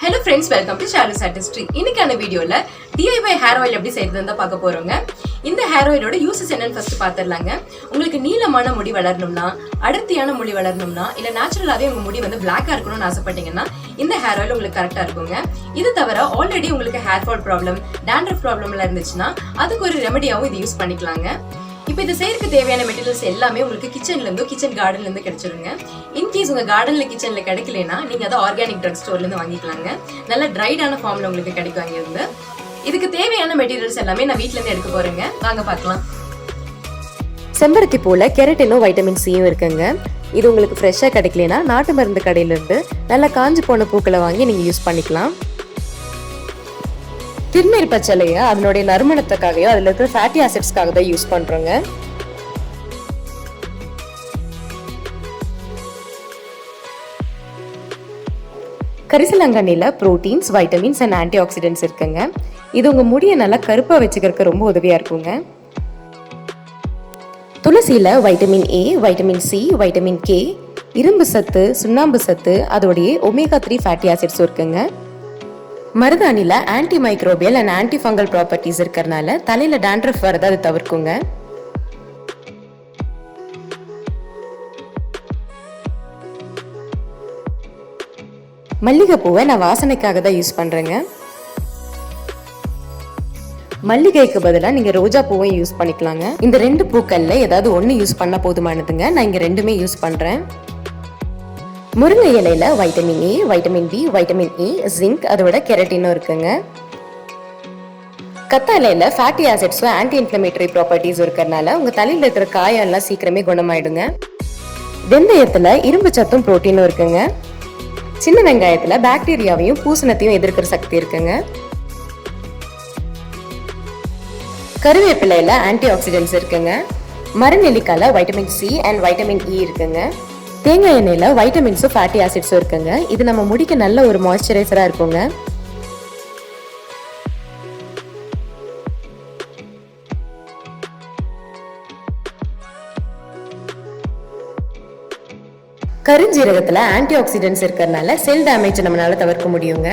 Hello friends, welcome to Sharu's Artistry. இன்னைக்கான வீடியோல DIY hair oil எப்படி செய்யறதுன்னு தான் பார்க்க போறோங்க. இந்த hair oilோட யூசஸ் என்னன்னு ஃபர்ஸ்ட் பாத்துறலாங்க. உங்களுக்கு நீளமான முடி வளரணும்னா, அடர்த்தியான முடி வளரணும்னா, இல்ல நேச்சுரலாவே உங்க முடி வந்து black-ஆ இருக்கணும்னு ஆசைப்பட்டீங்கன்னா இந்த hair oil உங்களுக்கு கரெக்ட்டா இருக்குங்க. இது தவிர ஆல்ரெடி உங்களுக்கு hair fall problem, dandruff problemல இருந்துச்சுன்னா அதுக்கு ஒரு ரெமெடியாவும் இது யூஸ் பண்ணிக்கலாங்க. இப்போ இது செய்யறதுக்கு தேவையான மெட்டீரியல்ஸ் எல்லாமே உங்களுக்கு கிச்சன்ல இருந்து கிச்சன் கார்டன்ல இருந்து கிடைச்சிருங்க. இன்கேஸ் உங்க கார்டன்ல கிச்சன்ல கிடைக்கலனா நீங்க அதை ஆர்கானிக் ட்ரக் ஸ்டோர்ல இருந்து வாங்கிக்கலாங்க. நல்ல ட்ரைடான ஃபார்ம்ல உங்களுக்கு கிடைக்கும் அங்க இருந்து. இதுக்கு தேவையான மெட்டீரியல்ஸ் எல்லாமே நான் வீட்ல இருந்து எடுக்க போறேங்க. வாங்க பார்க்கலாம். செம்பருத்தி பூல கெரட்டினும் வைட்டமின் சியும் இருக்குங்க. இது உங்களுக்கு ஃப்ரெஷ்ஷா கிடைக்கலனா நாட்டு மருந்து கடையில இருந்து நல்ல காஞ்சு போன பூக்களை வாங்கி நீங்க யூஸ் பண்ணிக்கலாம். திருநீர் பச்சைலைய அதனுடைய நறுமணத்துக்காகவோ அதுல இருக்கிற ஃபேட்டி ஆசிட்ஸ்க்காக தான் யூஸ் பண்றோங்க. கரிசலாங்கண்ணில புரோட்டீன்ஸ், வைட்டமின்ஸ் அண்ட் ஆன்டிஆக்சிடென்ட்ஸ் இருக்குங்க. இது உங்க முடியை நல்லா கருப்பா வச்சுக்கிறதுக்கு ரொம்ப உதவியா இருக்குங்க. துளசியில vitamin A, vitamin C, vitamin K, இரும்பு சத்து, சுண்ணாம்பு சத்து, அதோடைய ஒமேகா 3 ஃபேட்டி ஆசிட்ஸ் இருக்குங்க. மருதாணில antimicrobial and anti-fungal ப்ராப்பர்ட்டிஸ் இருக்கறனால தலையில dandruff வரத அது தவிர்க்குங்க. மல்லிகைப்பூவை நான் வாசனைக்காக தான் யூஸ் பண்றேங்க. மல்லிகைக்கு பதிலா நீங்க ரோஜா பூவை யூஸ் பண்ணிக்கலாங்க. இந்த ரெண்டு பூக்கள்ல ஏதாவது ஒன்னு யூஸ் பண்ணா போதுமானதுங்க. நான் இங்க ரெண்டுமே யூஸ் பண்றேன். முருங்கை இலையில vitamin A, vitamin B, vitamin A, zinc, அதோட கெரட்டினும் இருக்குங்க. கத்தாழையில ஃபேட்டி ஆசிட்ஸும் anti-inflammatory ப்ராப்பர்ட்டிஸ் இருக்கறனால உங்க தலையில இருக்கிற காயம் எல்லாம் சீக்கிரமே குணமாயிடுங்க. வெந்தயத்துல இரும்பு சத்தும் புரோட்டீனும் இருக்குங்க. சின்ன வெங்காயத்துல பாக்டீரியாவையும் பூசணத்தையும் எதிர்க்கிற சக்தி இருக்குங்க. கருவேப்பிலையில ஆன்டிஆக்சிடென்ட்ஸ் இருக்குங்க. மரநெல்லிக்கால vitamin C and vitamin E இருக்குங்க. தேங்காய் எண்ணெயில வைட்டமின்ஸும் ஃபேட்டி ஆசிட்ஸும் இருக்குங்க. இது நம்ம முடிக்கு நல்ல ஒரு மாய்ஸ்சரைசரா இருக்குங்க. கருஞ்சீரகத்துல ஆன்டிஆக்சிடென்ட்ஸ் இருக்கறனால செல் டேமேஜ் நம்மளால தவிர்க்க முடியுங்க.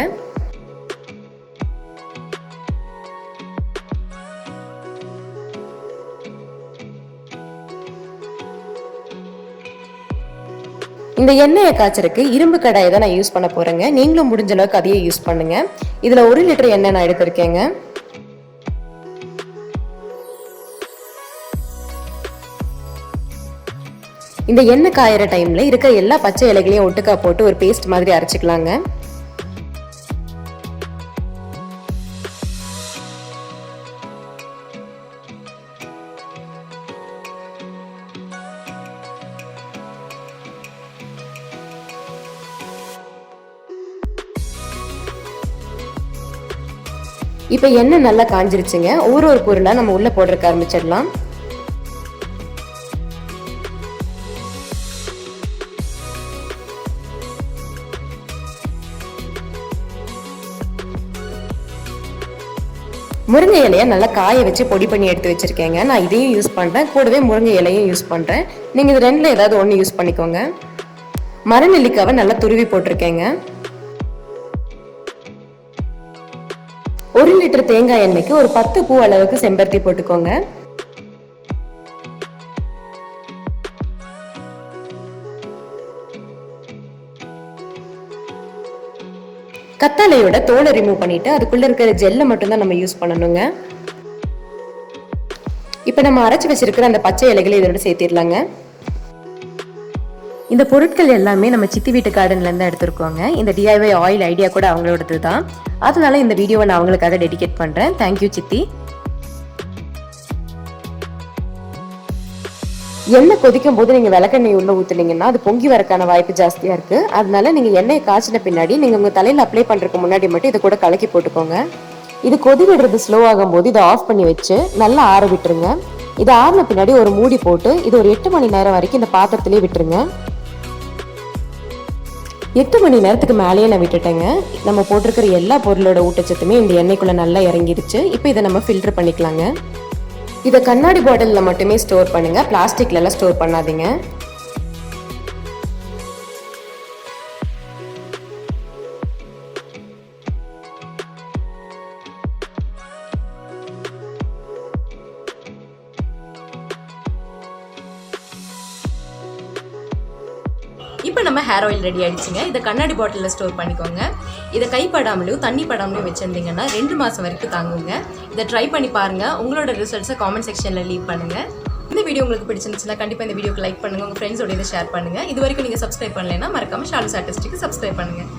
இந்த எண்ணெயை காய்ச்சறதுக்கு இரும்பு கடாயை தான் நான் யூஸ் பண்ண போறேங்க. நீங்களும் முடிஞ்ச அளவுக்கு அதையே யூஸ் பண்ணுங்க. இதுல 1 லிட்டர் எண்ணெய் நான் எடுத்திருக்கேங்க. இந்த எண்ணெய் காயற டைம்ல இருக்க எல்லா பச்சை இலைகளையும் ஒட்டுக்கா போட்டு ஒரு பேஸ்ட் மாதிரி அரைச்சிக்கலாங்க. இப்போ எண்ணெய் நல்லா காஞ்சிருச்சுங்க. ஒரு பொருளா நம்ம உள்ள போடுறதுக்கு ஆரம்பிச்சிடலாம். முருங்கை இலையை நல்லா காய வச்சு பொடி பண்ணி எடுத்து வச்சிருக்கேங்க. நான் இதையும் யூஸ் பண்றேன், கூடவே முருங்கை இலையும் யூஸ் பண்றேன். நீங்க இது ரெண்டுல ஏதாவது ஒன்று யூஸ் பண்ணிக்கோங்க. மரநெல்லிக்காவை நல்லா துருவி போட்டிருக்கேங்க. 1 லிட்டர் தேங்காய் எண்ணெய்க்கு ஒரு 10 பூ அளவுக்கு செம்பருத்தி போட்டுக்கோங்க. கத்தாழையோட தோலை ரிமூவ் பண்ணிட்டு அதுக்குள்ள இருக்கிற ஜெல்லை மட்டும் தான் நம்ம யூஸ் பண்ணணுங்க. இப்ப நம்ம அரைச்சு வச்சிருக்கிற அந்த பச்சை இலைகளை இதோட சேர்த்திடலாங்க. இந்த பொருட்கள் எல்லாமே நம்ம சித்தி வீட்டு கார்டன்ல இருந்து எடுத்திருக்கோங்க. இந்த DIY ஆயில் ஐடியா கூட அவங்களோடது தான். அதனால இந்த வீடியோவை நான் அவங்களுக்காக டெடிகேட் பண்றேன். தேங்க்யூ சித்தி. எண்ணெய் கொதிக்கும் போது நீங்க விளக்கெண்ணெய் உள்ள ஊத்துனீங்கன்னா அது பொங்கி வரக்கான வாய்ப்பு ஜாஸ்தியா இருக்கு. அதனால நீங்க எண்ணெயை காய்ச்சின பின்னாடி நீங்க உங்க தலையில அப்ளை பண்றதுக்கு முன்னாடி மட்டும் இதை கூட கலக்கி போட்டுக்கோங்க. இது கொதி விடுறது ஸ்லோ ஆகும் போது இதை ஆஃப் பண்ணி வச்சு நல்லா ஆற விட்டுருங்க. இதை ஆறின பின்னாடி ஒரு மூடி போட்டு இது ஒரு 8 மணி நேரம் வரைக்கும் இந்த பாத்திரத்திலே விட்டுருங்க. 8 மணி நேரத்துக்கு மேலேயே நான் விட்டுட்டேங்க. நம்ம போட்டிருக்கிற எல்லா பொருளோட ஊட்டச்சத்துமே இந்த எண்ணெய்க்குள்ள நல்லா இறங்கிடுச்சு. இப்போ இதை நம்ம ஃபில்டர் பண்ணிக்கலாங்க. இதை கண்ணாடி பாட்டில்ல மட்டுமே ஸ்டோர் பண்ணுங்க, பிளாஸ்டிக்ல எல்லாம் ஸ்டோர் பண்ணாதீங்க. இப்போ நம்ம ஹேர் ஆயில் ரெடி ஆயிடுச்சுங்க. இதை கண்ணாடி பாட்டிலில் ஸ்டோர் பண்ணிக்கோங்க. இதை கைப்படாமலையும் தண்ணி படாமலையும் வச்சுருந்தீங்கன்னா 2 மாதம் வரைக்கும் தாங்குங்க. இதை ட்ரை பண்ணி பாருங்கள். உங்களோட ரிசல்ட்ஸை காமெண்ட் செக்ஷனில் லீவ் பண்ணுங்கள். இந்த வீடியோ உங்களுக்கு பிடிச்சிருந்துச்சுன்னா கண்டிப்பாக இந்த வீடியோக்கு லைக் பண்ணுங்கள். உங்கள் ஃப்ரெண்ட்ஸோட இதை ஷேர் பண்ணுங்கள். இது வரைக்கும் நீங்கள் சப்ஸ்கிரைப் பண்ணலைன்னா மறக்காமல் ஷாலு சாட்டிஸ்டிக்கு சப்ஸ்கிரைப் பண்ணுங்கள்.